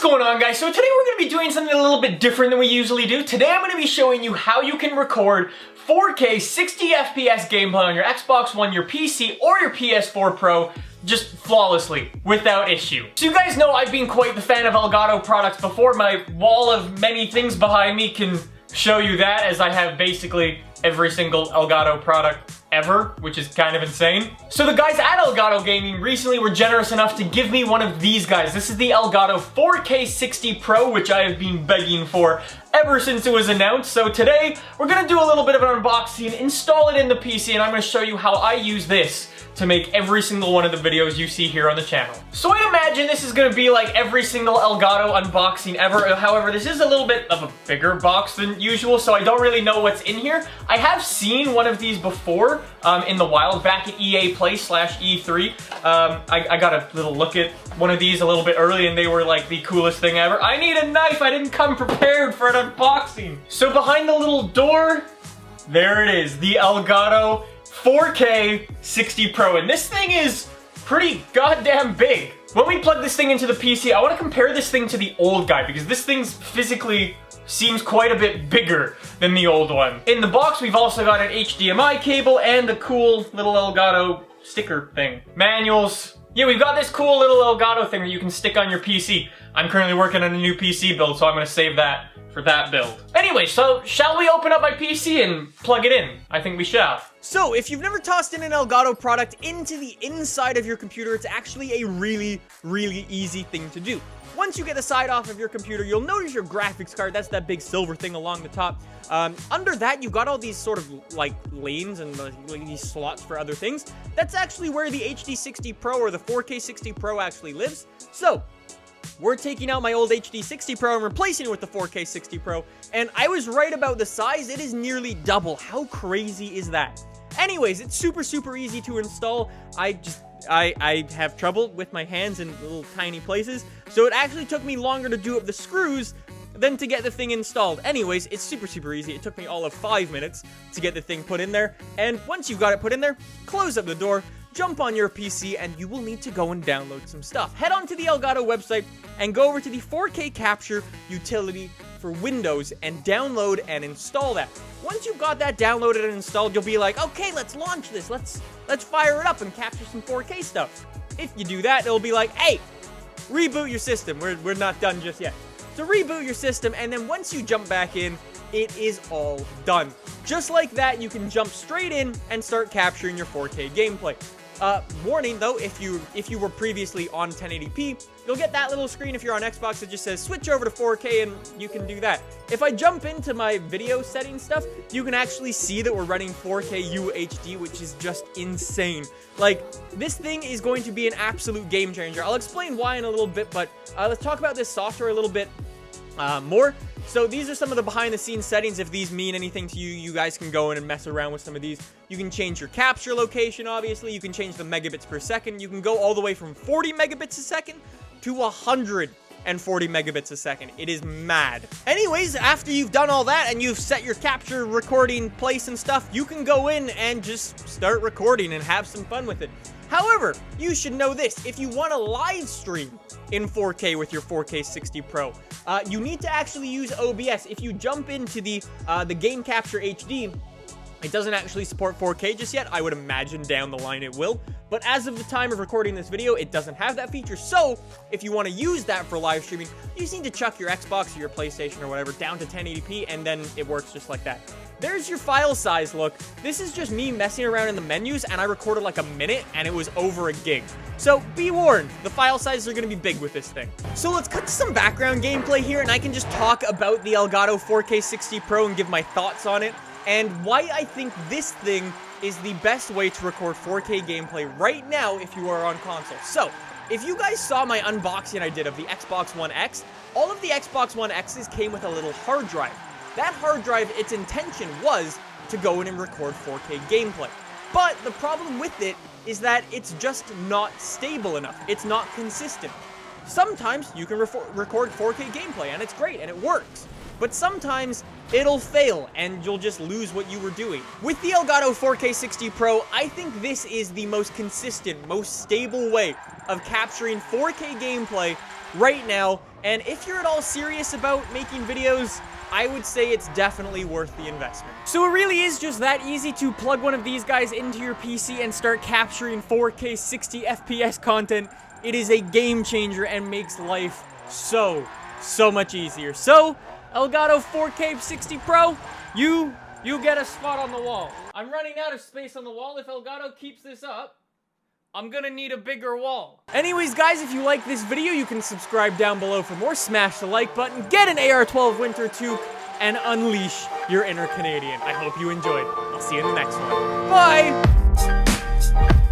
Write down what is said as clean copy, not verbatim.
going on, guys? So today we're going to be doing something a little bit different than we usually do. Today I'm going to be showing you how you can record 4K 60 FPS gameplay on your Xbox One, your PC, or your PS4 Pro just flawlessly, without issue. So you guys know I've been quite the fan of Elgato products before. My wall of many things behind me can show you that, as I have basically every single Elgato product ever, which is kind of insane. So the guys at Elgato Gaming recently were generous enough to give me one of these guys. This is the Elgato 4K60 Pro, which I have been begging for ever since it was announced. So today, we're gonna do a little bit of an unboxing, install it in the PC, and I'm gonna show you how I use this to make every single one of the videos you see here on the channel. So I imagine this is gonna be like every single Elgato unboxing ever. However, this is a little bit of a bigger box than usual, so I don't really know what's in here. I have seen one of these before in the wild, back at EA Play /E3. I got a little look at one of these a little bit early, and they were like the coolest thing ever. I need a knife, I didn't come prepared for an unboxing. So behind the little door, there it is, the Elgato 4K60 Pro, and this thing is pretty goddamn big. When we plug this thing into the PC, I want to compare this thing to the old guy, because this thing's physically seems quite a bit bigger than the old one. In the box, we've also got an HDMI cable and a cool little Elgato sticker thing. Manuals. Yeah, we've got this cool little Elgato thing that you can stick on your PC. I'm currently working on a new PC build, so I'm gonna save that for that build. Anyway, so shall we open up my PC and plug it in? I think we shall. So, if you've never tossed in an Elgato product into the inside of your computer, it's actually a really easy thing to do. Once you get the side off of your computer, you'll notice your graphics card. That's that big silver thing along the top. Under that, you've got all these sort of like lanes and like these slots for other things. That's actually where the HD60 Pro or the 4K60 Pro actually lives. So, we're taking out my old HD60 Pro and replacing it with the 4K60 Pro, and I was right about the size. It is nearly double. How crazy is that? Anyways, it's super easy to install. I have trouble with my hands in little tiny places, so it actually took me longer to do up the screws than to get the thing installed. Anyways, it's super easy. It took me all of 5 minutes to get the thing put in there, and once you've got it put in there, close up the door, jump on your PC, and you will need to go and download some stuff. Head on to the Elgato website and go over to the 4K Capture utility for Windows and download and install that. Once you've got that downloaded and installed, you'll be like, okay, let's launch this. Let's fire it up and capture some 4K stuff. If you do that, it'll be like, hey, reboot your system. We're not done just yet. So reboot your system, and then once you jump back in, it is all done. Just like that, you can jump straight in and start capturing your 4K gameplay. Warning though, if you were previously on 1080p, you'll get that little screen if you're on Xbox that just says switch over to 4K, and you can do that. If I jump into my video settings stuff, you can actually see that we're running 4K UHD, which is just insane. Like, this thing is going to be an absolute game changer. I'll explain why in a little bit, but let's talk about this software a little bit more. So these are some of the behind the scenes settings. If these mean anything to you, you guys can go in and mess around with some of these. You can change your capture location, obviously. You can change the megabits per second. You can go all the way from 40 megabits a second to 140 megabits a second. It is mad. Anyways, after you've done all that and you've set your capture recording place and stuff, you can go in and just start recording and have some fun with it. However, you should know this: if you want to live stream in 4K with your 4K60 Pro, you need to actually use OBS. If you jump into the Game Capture HD, it doesn't actually support 4K just yet. I would imagine down the line it will. But as of the time of recording this video, it doesn't have that feature. So, if you want to use that for live streaming, you just need to chuck your Xbox or your PlayStation or whatever down to 1080p, and then it works just like that. There's your file size look. This is just me messing around in the menus, and I recorded like a minute, and it was over a gig. So, be warned, the file sizes are going to be big with this thing. So let's cut to some background gameplay here, and I can just talk about the Elgato 4K60 Pro and give my thoughts on it, and why I think this thing is the best way to record 4K gameplay right now if you are on console. So, if you guys saw my unboxing I did of the Xbox One X, all of the Xbox One X's came with a little hard drive. That hard drive, its intention was to go in and record 4K gameplay. But the problem with it is that it's just not stable enough. It's not consistent. Sometimes you can record 4K gameplay and it's great and it works. But sometimes it'll fail and you'll just lose what you were doing. With the Elgato 4K60 Pro, I think this is the most consistent, most stable way of capturing 4K gameplay right now. And if you're at all serious about making videos, I would say it's definitely worth the investment. So it really is just that easy to plug one of these guys into your PC and start capturing 4K 60 FPS content. It is a game changer and makes life so much easier. So, Elgato 4K60 Pro, you get a spot on the wall. I'm running out of space on the wall. If Elgato keeps this up, I'm gonna need a bigger wall. Anyways, guys, if you like this video, you can subscribe down below for more. Smash the like button, get an AR-12 Winter toque, and unleash your inner Canadian. I hope you enjoyed. I'll see you in the next one. Bye!